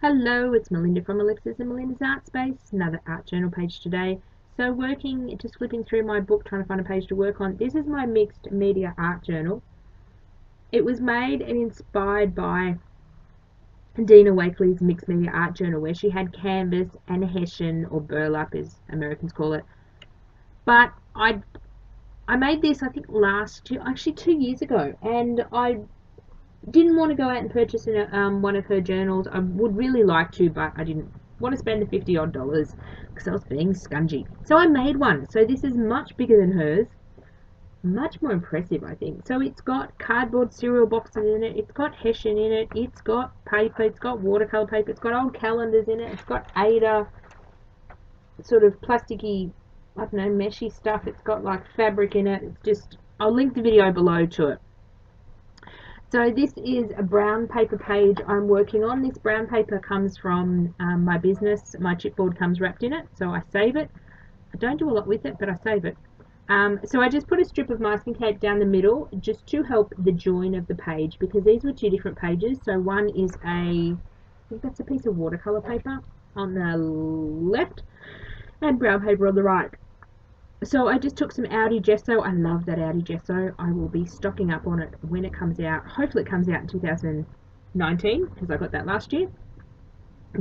Hello, it's Melinda from Alexis and Melinda's Art Space, another art journal page today. So just flipping through my book trying to find a page to work on. This is my mixed media art journal. It was made and inspired by Dina Wakley's mixed media art journal, where she had canvas and hessian, or burlap as Americans call it. But I made this I think last year, actually 2 years ago, and I didn't want to go out and purchase one of her journals. I would really like to, but I didn't want to spend the $50 odd because I was being scungy. So I made one. So this is much bigger than hers. Much more impressive, I think. So it's got cardboard cereal boxes in it. It's got hessian in it. It's got paper. It's got watercolor paper. It's got old calendars in it. It's got Ada sort of plasticky, I don't know, meshy stuff. It's got like fabric in it. It's just, I'll link the video below to it. So this is a brown paper page I'm working on. This brown paper comes from my business. My chipboard comes wrapped in it, so I save it. I don't do a lot with it, but I save it. So I just put a strip of masking tape down the middle just to help the join of the page, because these were two different pages. So one is I think that's a piece of watercolor paper on the left and brown paper on the right. So I just took some Audi gesso. I love that Audi gesso. I will be stocking up on it when it comes out. Hopefully it comes out in 2019, because I got that last year.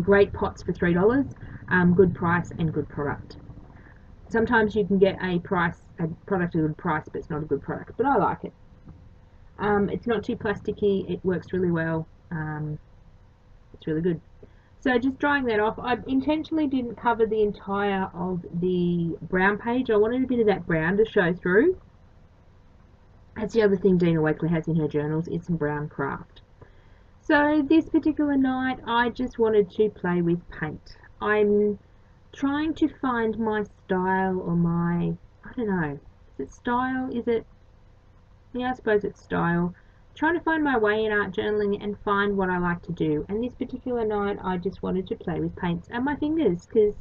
Great pots for $3. Good price and good product. Sometimes you can get a product at a good price, but it's not a good product. But I like it. It's not too plasticky. It works really well. It's really good. So just drying that off, I intentionally didn't cover the entire of the brown page. I wanted a bit of that brown to show through. That's the other thing Dina Wakley has in her journals, is some brown craft. So this particular night, I just wanted to play with paint. I'm trying to find my style, or my, I don't know, is it style? Is it, yeah, I suppose it's style. Trying to find my way in art journaling and find what I like to do. And this particular night I just wanted to play with paints and my fingers, because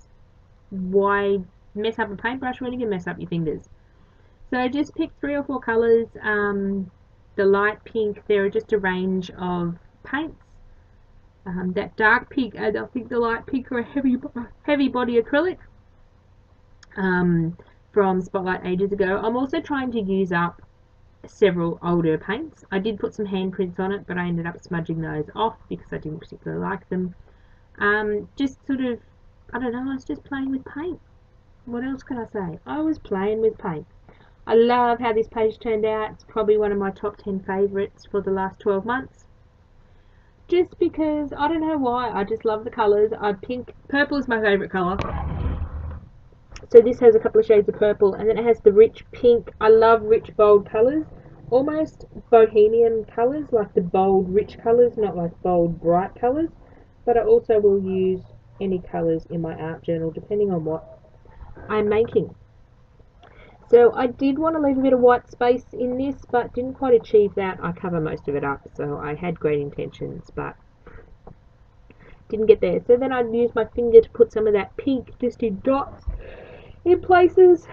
why mess up a paintbrush when you can mess up your fingers? So I just picked 3 or 4 colours. The light pink, there are just a range of paints. That dark pink, I think the light pink are a heavy body acrylic from Spotlight ages ago. I'm also trying to use up several older paints. I did put some handprints on it, but I ended up smudging those off because I didn't particularly like them. Just sort of, I don't know, I was just playing with paint. What else can I say? I was playing with paint. I love how this page turned out. It's probably one of my top 10 favourites for the last 12 months. Just because, I don't know why, I just love the colours. Purple is my favourite colour. So this has a couple of shades of purple, and then it has the rich pink. I love rich, bold colours. Almost bohemian colours, like the bold, rich colours, not like bold, bright colours. But I also will use any colours in my art journal, depending on what I'm making. So I did want to leave a bit of white space in this, but didn't quite achieve that. I cover most of it up, so I had great intentions, but didn't get there. So then I'd use my finger to put some of that pink just in dots in places.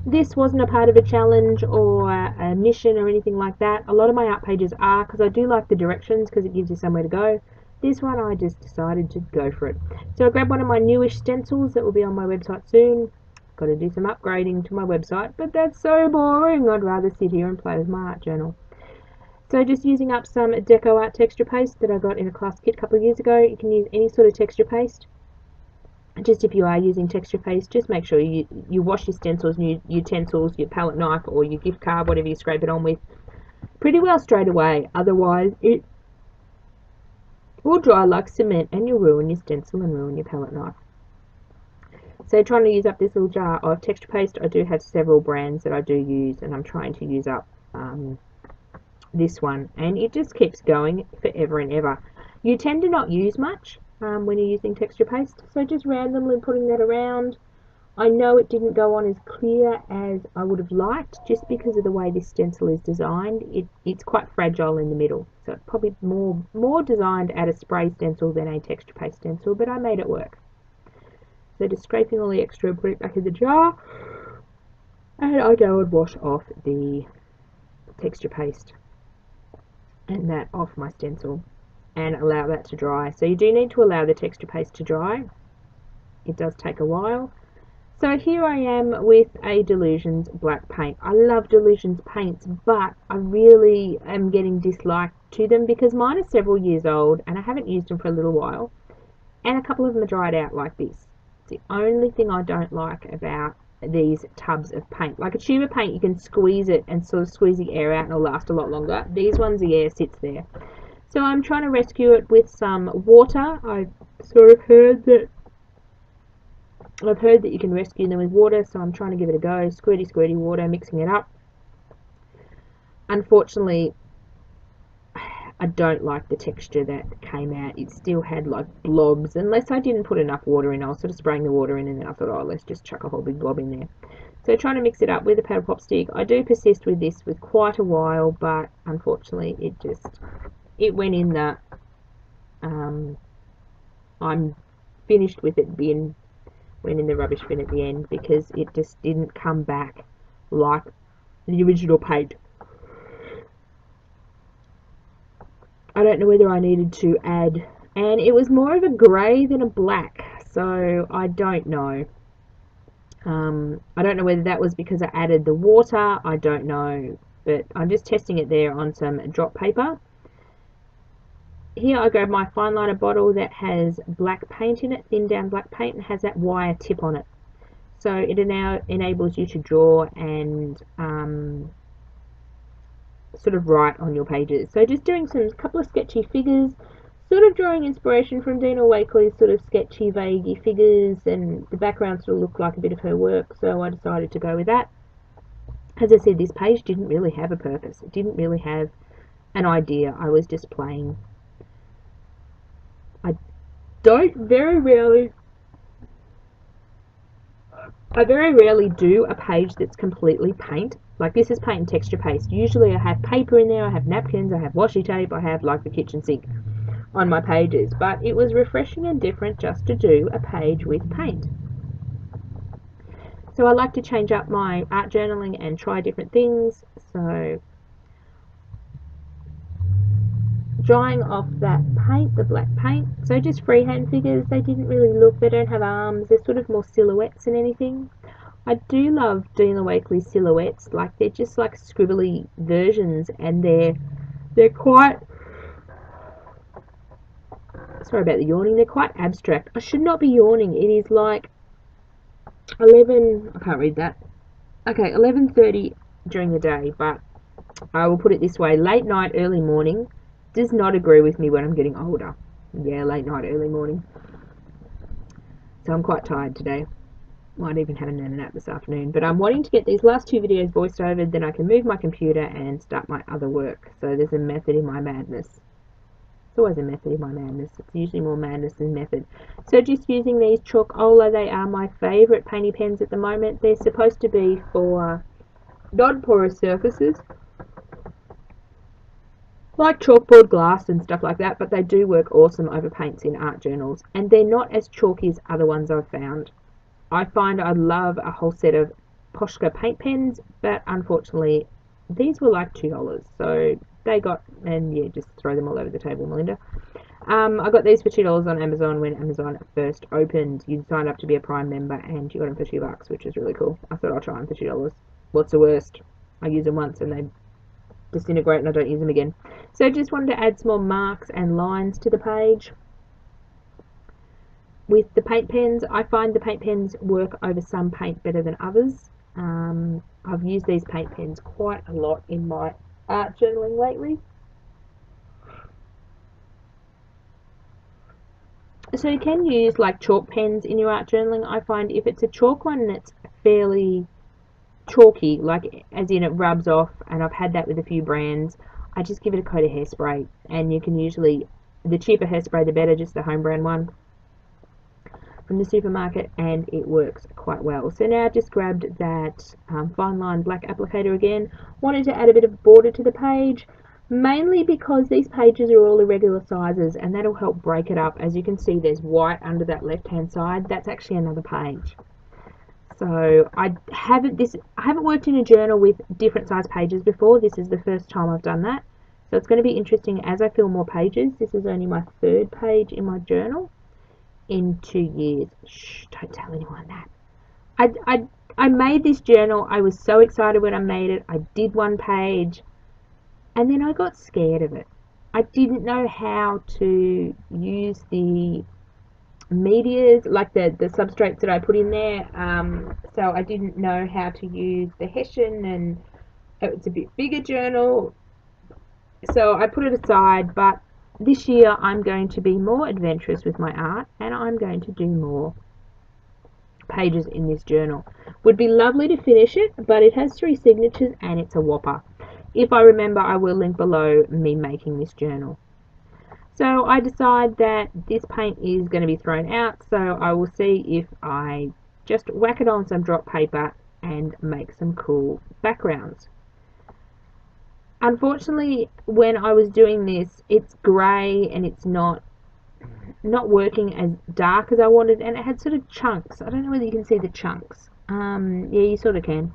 This wasn't a part of a challenge or a mission or anything like that. A lot of my art pages are, because I do like the directions, because it gives you somewhere to go. This one I just decided to go for it. So I grabbed one of my newish stencils that will be on my website soon. Got to do some upgrading to my website, but that's so boring. I'd rather sit here and play with my art journal. So just using up some Deco Art texture paste that I got in a class kit a couple of years ago. You can use any sort of texture paste. Just if you are using texture paste, just make sure you wash your stencils, your utensils, your palette knife, or your gift card, whatever you scrape it on with, pretty well straight away. Otherwise, it will dry like cement and you'll ruin your stencil and ruin your palette knife. So trying to use up this little jar of texture paste. I do have several brands that I do use, and I'm trying to use up this one, and it just keeps going forever and ever. You tend to not use much when you're using texture paste, so just randomly putting that around. I know it didn't go on as clear as I would have liked, just because of the way this stencil is designed. It's quite fragile in the middle, so it's probably more designed at a spray stencil than a texture paste stencil, but I made it work. So just scraping all the extra, put it back in the jar, and I go and wash off the texture paste and that off my stencil. and allow that to dry. So you do need to allow the texture paste to dry. It does take a while. So here I am with a Delusions black paint. I love Delusions paints, but I really am getting disliked to them because mine are several years old and I haven't used them for a little while. And a couple of them are dried out like this. It's the only thing I don't like about these tubs of paint. Like a tube of paint, you can squeeze it and sort of squeeze the air out and it'll last a lot longer. These ones, the air sits there. So I'm trying to rescue it with some water. I've sort of heard that you can rescue them with water, so I'm trying to give it a go. Squirty, squirty water, mixing it up. Unfortunately, I don't like the texture that came out. It still had like blobs. Unless I didn't put enough water in, I was sort of spraying the water in, and then I thought, oh, let's just chuck a whole big blob in there. So trying to mix it up with a paddle pop stick. I do persist with this with quite a while, but unfortunately, it went in the I'm finished with it bin. Went in the rubbish bin at the end because it just didn't come back like the original paint. I don't know whether I needed to add, and it was more of a grey than a black, so I don't know. I don't know whether that was because I added the water, I don't know, but I'm just testing it there on some drop paper. Here I grabbed my fine liner bottle that has black paint in it, thin down black paint, and has that wire tip on it. So it now enables you to draw and sort of write on your pages. So just doing some couple of sketchy figures, sort of drawing inspiration from Dina Wakley's sort of sketchy, vaguey figures, and the background sort of looked like a bit of her work, so I decided to go with that. As I said, this page didn't really have a purpose. It didn't really have an idea. I was just playing. I very rarely do a page that's completely paint. Like this is paint and texture paste. Usually I have paper in there, I have napkins, I have washi tape, I have like the kitchen sink on my pages. But it was refreshing and different just to do a page with paint. So I like to change up my art journaling and try different things. So drying off that paint, the black paint, so just freehand figures. They didn't really look, they don't have arms, they're sort of more silhouettes than anything. I do love Dina Wakley's silhouettes, like they're just like scribbly versions, and they're quite, sorry about the yawning, they're quite abstract. I should not be yawning. It is like 11, I can't read that, okay, 11:30 during the day, but I will put it this way, late night, early morning does not agree with me when I'm getting older. Yeah, late night, early morning. So I'm quite tired today. Might even have a nap this afternoon. But I'm wanting to get these last two videos voiced over, then I can move my computer and start my other work. So there's a method in my madness. It's always a method in my madness. It's usually more madness than method. So just using these Chalkola, they are my favourite painty pens at the moment. They're supposed to be for non-porous surfaces, like chalkboard, glass and stuff like that, but they do work awesome over paints in art journals, and they're not as chalky as other ones I've found. I find I love a whole set of Posca paint pens, but unfortunately these were like $2, so they got, and yeah, just throw them all over the table, Melinda. I got these for $2 on Amazon when Amazon first opened. You'd sign up to be a Prime member and you got them for $2, which is really cool. I thought I'll try them for $2. What's the worst? I use them once and they disintegrate and I don't use them again. So I just wanted to add some more marks and lines to the page. With the paint pens, I find the paint pens work over some paint better than others. I've used these paint pens quite a lot in my art journaling lately. So you can use like chalk pens in your art journaling. I find if it's a chalk one and it's fairly chalky, like as in it rubs off, and I've had that with a few brands, I just give it a coat of hairspray, and you can usually, the cheaper hairspray the better, just the home brand one from the supermarket, and it works quite well. So now I just grabbed that fine line black applicator again. Wanted to add a bit of border to the page, mainly because these pages are all irregular sizes, and that'll help break it up. As you can see, there's white under that left hand side. That's actually another page. So I haven't worked in a journal with different size pages before. This is the first time I've done that. So it's going to be interesting as I fill more pages. This is only my 3rd page in my journal in 2 years. Shh, don't tell anyone that. I made this journal. I was so excited when I made it. I did 1 page and then I got scared of it. I didn't know how to use the medias, like the substrates that I put in there. So I didn't know how to use the Hessian, and it's a bit bigger journal. So I put it aside, but this year I'm going to be more adventurous with my art and I'm going to do more pages in this journal. Would be lovely to finish it, but it has 3 signatures and it's a whopper. If I remember, I will link below me making this journal. So I decide that this paint is going to be thrown out, so I will see if I just whack it on some drop paper and make some cool backgrounds. Unfortunately, when I was doing this, it's grey and it's not working as dark as I wanted, and it had sort of chunks. I don't know whether you can see the chunks. Yeah, you sort of can.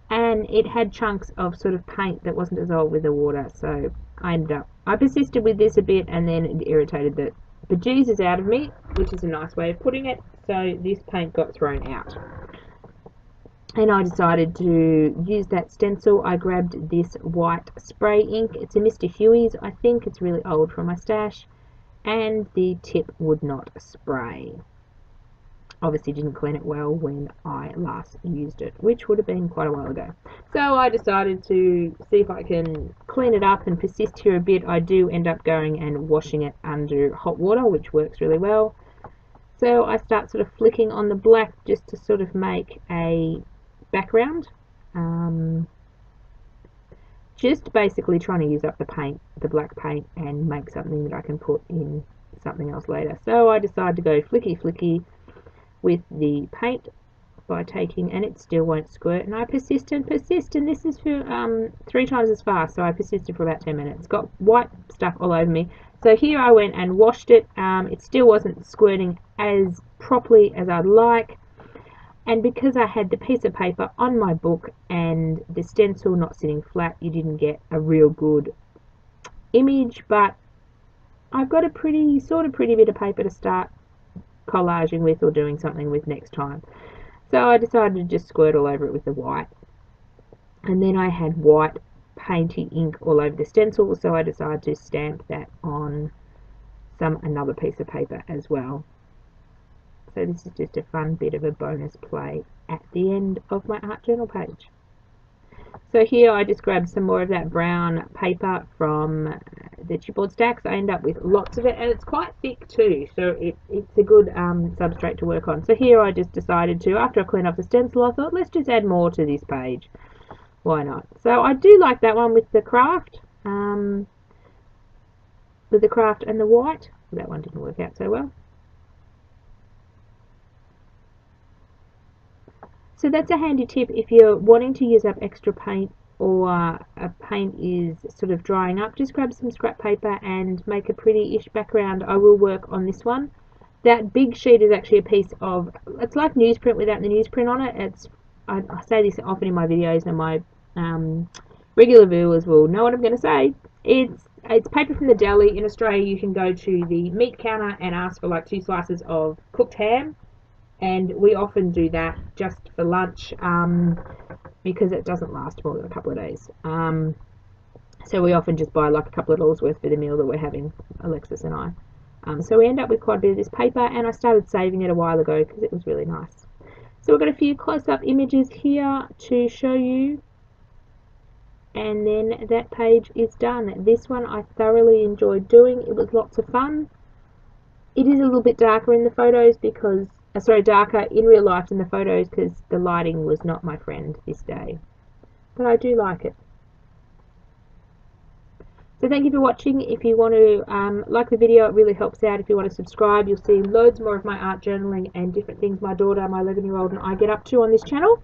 And it had chunks of sort of paint that wasn't dissolved with the water, so I persisted with this a bit, and then it irritated the bejesus out of me, which is a nice way of putting it, so this paint got thrown out. And I decided to use that stencil. I grabbed this white spray ink. It's a Mr. Huey's, I think. It's really old from my stash. And the tip would not spray. Obviously didn't clean it well when I last used it, which would have been quite a while ago. So I decided to see if I can clean it up and persist here a bit. I do end up going and washing it under hot water, which works really well. So I start sort of flicking on the black just to sort of make a background. Just basically trying to use up the paint, the black paint, and make something that I can put in something else later. So I decided to go flicky with the paint by taking, and it still won't squirt, and I persist and persist, and this is for 3 times as fast, so I persisted for about 10 minutes. Got white stuff all over me. So here I went and washed it. It still wasn't squirting as properly as I'd like. And because I had the piece of paper on my book and the stencil not sitting flat, you didn't get a real good image, but I've got a pretty bit of paper to start collaging with or doing something with next time. So I decided to just squirt all over it with the white. And then I had white painty ink all over the stencil, so I decided to stamp that on another piece of paper as well. So this is just a fun bit of a bonus play at the end of my art journal page. So here I just grabbed some more of that brown paper from the chipboard stacks. I end up with lots of it, and it's quite thick too, so it's a good substrate to work on. So here I just decided to, after I clean up the stencil, I thought let's just add more to this page. Why not? So I do like that one with the craft, and the white. That one didn't work out so well. So that's a handy tip if you're wanting to use up extra paint, or a paint is sort of drying up. Just grab some scrap paper and make a pretty-ish background. I will work on this one. That big sheet is actually a piece of, it's like newsprint without the newsprint on it. I say this often in my videos, and my regular viewers will know what I'm going to say. It's paper from the deli. In Australia, you can go to the meat counter and ask for like 2 slices of cooked ham. And we often do that just for lunch, because it doesn't last more than a couple of days. So we often just buy like a couple of dollars worth for the meal that we're having, Alexis and I. So we end up with quite a bit of this paper, and I started saving it a while ago because it was really nice. So we've got a few close-up images here to show you, and then that page is done. This one I thoroughly enjoyed doing. It was lots of fun. It is a little bit darker in the photos because darker in real life than the photos because the lighting was not my friend this day. But I do like it. So thank you for watching. If you want to like the video, it really helps out. If you want to subscribe, you'll see loads more of my art journaling and different things my daughter, my 11-year-old, and I get up to on this channel.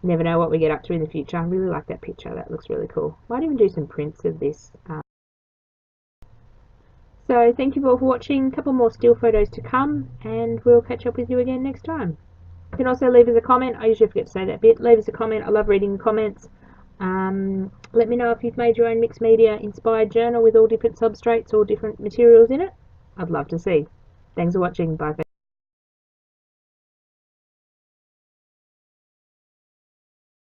Never know what we get up to in the future. I really like that picture. That looks really cool. Might even do some prints of this. So thank you all for watching. A couple more still photos to come, and we'll catch up with you again next time. You can also leave us a comment. I usually forget to say that bit. Leave us a comment. I love reading comments. Let me know if you've made your own mixed media inspired journal with all different substrates or different materials in it. I'd love to see. Thanks for watching. Bye.